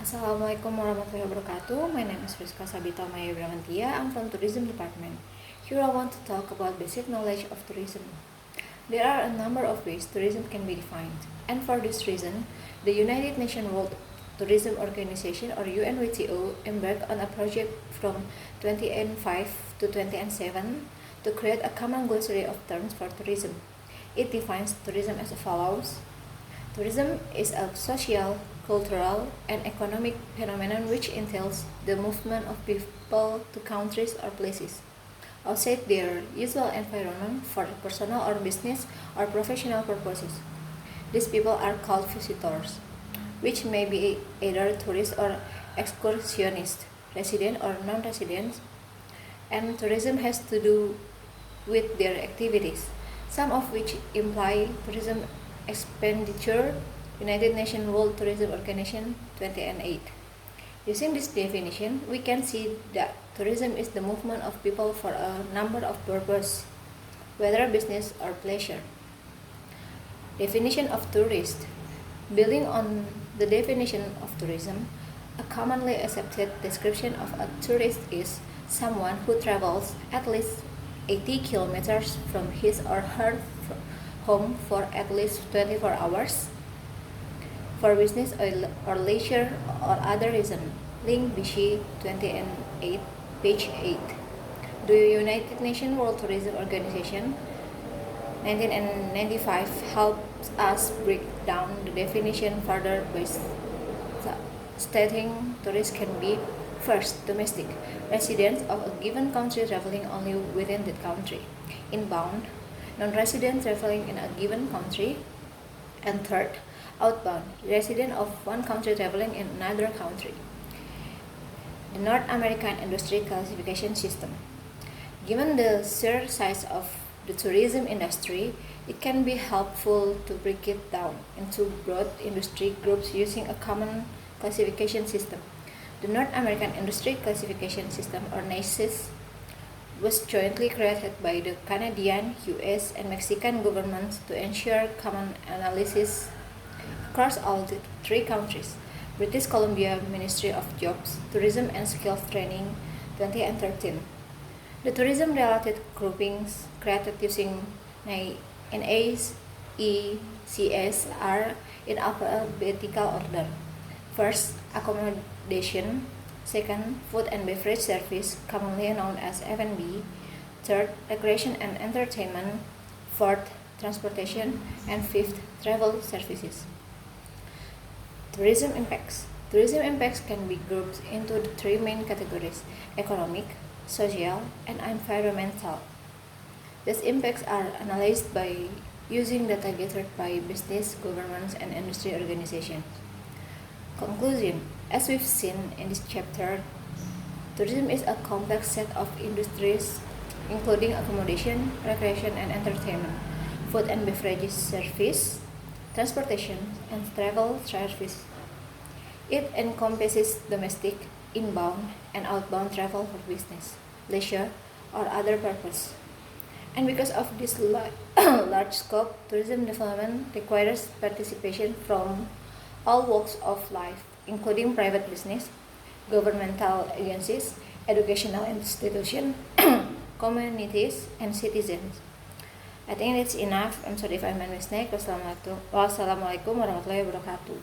Assalamualaikum warahmatullahi wabarakatuh. My name is Friskha Sabita. I'm from Tourism Department. Here I want to talk about basic knowledge of tourism. There are a number of ways tourism can be defined, and for this reason, the United Nations World Tourism Organization or UNWTO embarked on a project from 2005 to 2007 to create a common glossary of terms for tourism. It defines tourism as follows. Tourism is a social, cultural, and economic phenomenon which entails the movement of people to countries or places outside their usual environment for personal or business or professional purposes. These people are called visitors, which may be either tourists or excursionists, resident or non-residents, and tourism has to do with their activities, some of which imply tourism expenditure. United Nations World Tourism Organization 2008. Using this definition, we can see that tourism is the movement of people for a number of purposes, whether business or pleasure. Definition of tourist. Building on the definition of tourism, a commonly accepted description of a tourist is someone who travels at least 80 kilometers from his or her home for at least 24 hours for business or leisure or other reason. Link BC 2008, page 8. The United Nations World Tourism Organization 1995 helps us break down the definition further by stating tourists can be: first, domestic, residents of a given country traveling only within that country; inbound, non-residents traveling in a given country; and third, outbound, resident of one country traveling in another country. The North American Industry Classification System. Given the sheer size of the tourism industry, it can be helpful to break it down into broad industry groups using a common classification system. The North American Industry Classification System, or NAICS, was jointly created by the Canadian, US, and Mexican governments to ensure common analysis across all the three countries. British Columbia Ministry of Jobs, Tourism and Skills Training, 2013. The tourism-related groupings created using NACS are in alphabetical order. First, accommodation. Second, food and beverage service, commonly known as F&B. Third, recreation and entertainment. Fourth, transportation. And fifth, travel services. Tourism impacts. Tourism impacts can be grouped into the three main categories: economic, social, and environmental. These impacts are analyzed by using data gathered by business, governments, and industry organizations. Conclusion. As we've seen in this chapter, tourism is a complex set of industries including accommodation, recreation and entertainment, food and beverage service, transportation, and travel service. It encompasses domestic, inbound, and outbound travel for business, leisure, or other purpose. And because of this large scope, tourism development requires participation from all walks of life, including private business, governmental agencies, educational institutions, communities, and citizens. I think that's enough. I'm sorry if I made a mistake. Wassalamualaikum warahmatullahi wabarakatuh.